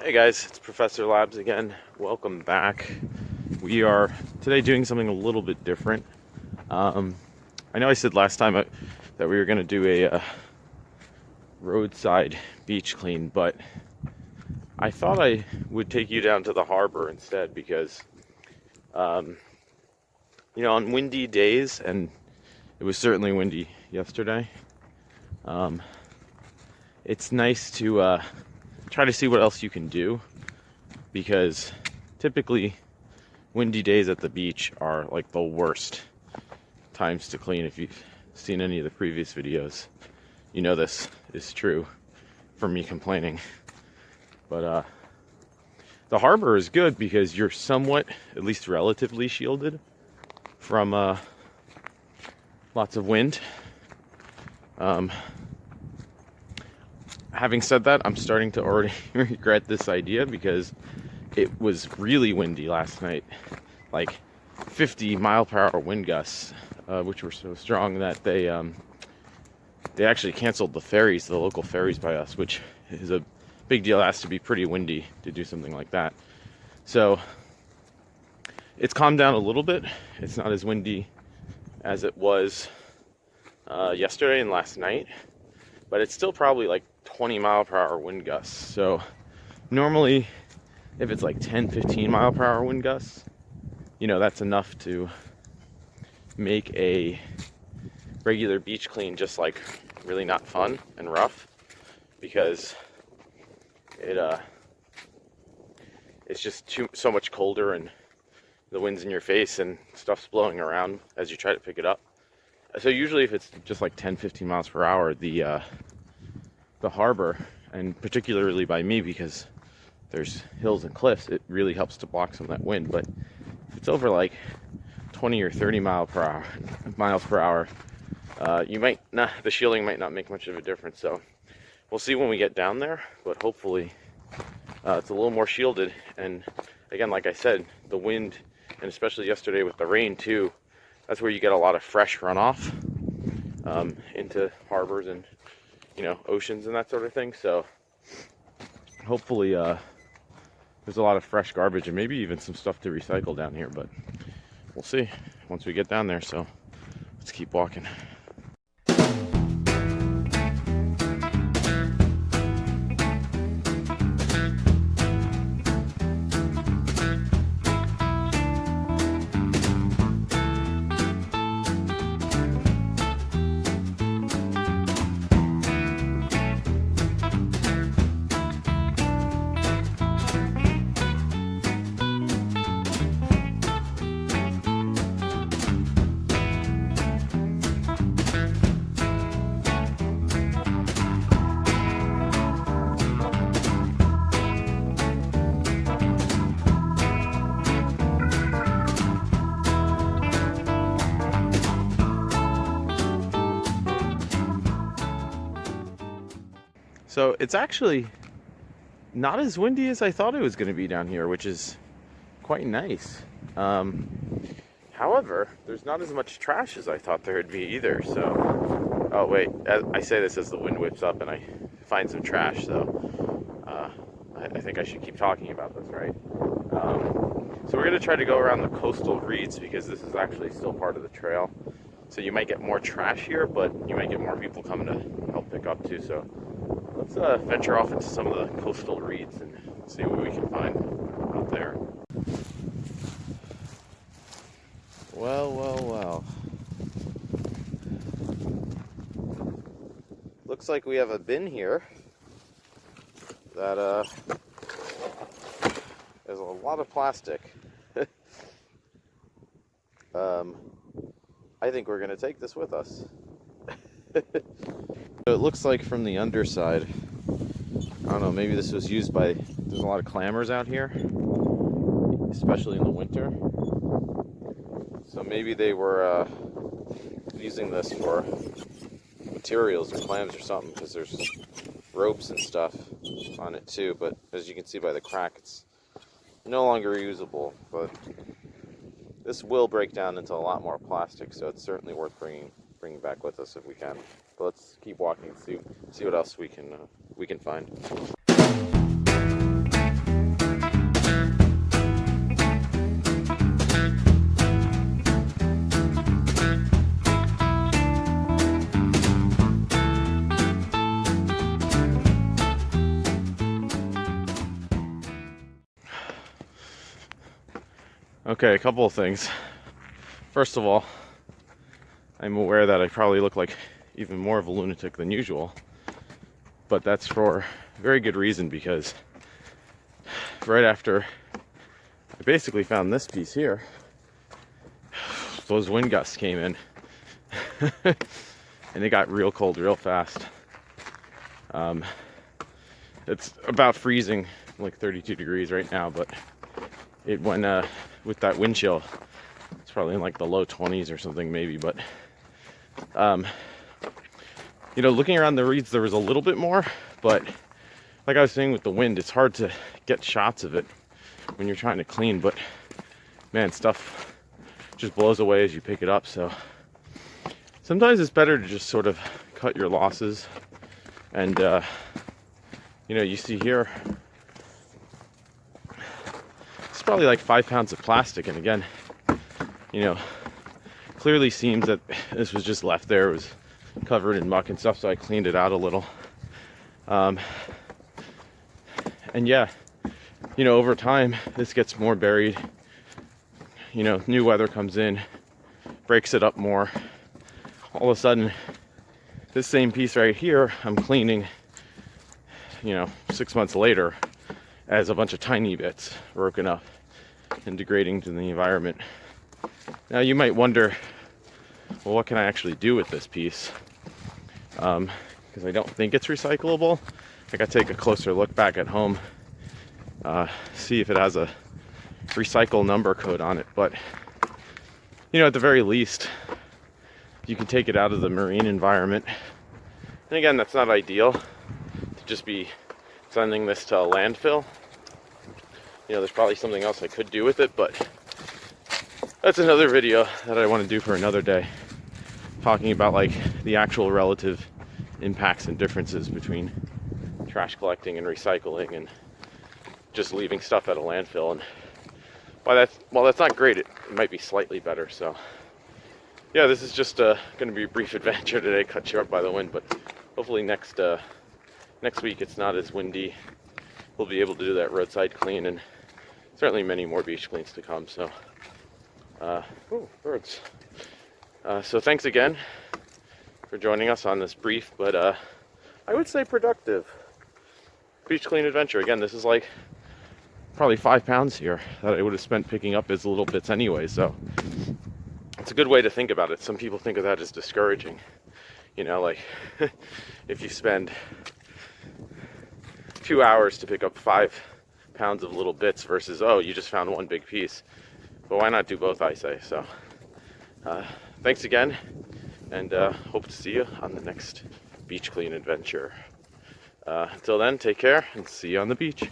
Hey guys, it's Professor Labs again. Welcome back. We are today doing something a little bit different. I know I said last time that we were going to do a roadside beach clean, but I thought I would take you down to the harbor instead because, on windy days, and it was certainly windy yesterday, it's nice to try to see what else you can do, because typically windy days at the beach are like the worst times to clean. If you've seen any of the previous videos, you know this is true for me complaining. But the harbor is good because you're somewhat, at least relatively, shielded from lots of wind. Having said that, I'm starting to already regret this idea because it was really windy last night, like 50-mile-per-hour wind gusts, which were so strong that they actually canceled the ferries, the local ferries by us, which is a big deal. It has to be pretty windy to do something like that. So it's calmed down a little bit. It's not as windy as it was yesterday and last night, but it's still probably like 20-mile-per-hour wind gusts. So normally, if it's like 10-15-mile-per-hour wind gusts, that's enough to make a regular beach clean just like really not fun and rough, because it's just so much colder and the wind's in your face and stuff's blowing around as you try to pick it up. So usually if it's just like 10-15 miles per hour, the harbor, and particularly by me because there's hills and cliffs, it really helps to block some of that wind. But if it's over like 20 or 30 miles per hour, the shielding might not make much of a difference. So we'll see when we get down there, but hopefully it's a little more shielded. And again, like I said, the wind, and especially yesterday with the rain too, that's where you get a lot of fresh runoff into harbors and oceans and that sort of thing. So hopefully there's a lot of fresh garbage and maybe even some stuff to recycle down here, but we'll see once we get down there. So let's keep walking. So it's actually not as windy as I thought it was going to be down here, which is quite nice. However, there's not as much trash as I thought there would be either. So, oh wait, I say this as the wind whips up and I find some trash. So I think I should keep talking about this, right? So we're going to try to go around the coastal reeds because this is actually still part of the trail. So you might get more trash here, but you might get more people coming to help pick up too. So let's venture off into some of the coastal reeds and see what we can find out there. Well. Looks like we have a bin here that has a lot of plastic. I think we're going to take this with us. So it looks like from the underside, I don't know, maybe this was used by, there's a lot of clammers out here, especially in the winter. So maybe they were using this for materials or clams or something, because there's ropes and stuff on it too. But as you can see by the crack, it's no longer usable. But this will break down into a lot more plastic, so it's certainly worth bringing back with us if we can. But let's keep walking and see what else we can find. Okay, a couple of things. First of all, I'm aware that I probably look like even more of a lunatic than usual, but that's for very good reason, because right after I basically found this piece here, those wind gusts came in and it got real cold real fast. It's about freezing, like 32 degrees right now, but it went with that wind chill, it's probably in like the low 20s or something maybe. But you know, looking around the reeds, there was a little bit more, but like I was saying with the wind, it's hard to get shots of it when you're trying to clean. But man, stuff just blows away as you pick it up. So sometimes it's better to just sort of cut your losses. And you know, you see here, it's probably like 5 pounds of plastic. And again, you know, clearly seems that this was just left there. It was covered in muck and stuff, so I cleaned it out a little. And yeah, you know, over time, this gets more buried. You know, new weather comes in, breaks it up more. All of a sudden, this same piece right here, I'm cleaning, you know, 6 months later, as a bunch of tiny bits broken up and degrading to the environment. Now you might wonder, well, what can I actually do with this piece? Because I don't think it's recyclable. I gotta take a closer look back at home, see if it has a recycle number code on it. But you know, at the very least, you can take it out of the marine environment. And again, that's not ideal to just be sending this to a landfill. You know, there's probably something else I could do with it, but that's another video that I want to do for another day, talking about like the actual relative impacts and differences between trash collecting and recycling and just leaving stuff at a landfill. And while that's not great, it might be slightly better. So yeah, this is just going to be a brief adventure today, cut short by the wind, but hopefully next week it's not as windy. We'll be able to do that roadside clean, and certainly many more beach cleans to come. So birds. So thanks again for joining us on this brief, but I would say productive beach clean adventure. Again, this is like probably 5 pounds here that I would have spent picking up as little bits anyway. So it's a good way to think about it. Some people think of that as discouraging. You know, like if you spend 2 hours to pick up 5 pounds of little bits versus, oh, you just found one big piece. But why not do both, I say. So thanks again, and hope to see you on the next beach clean adventure. Until then, take care and see you on the beach.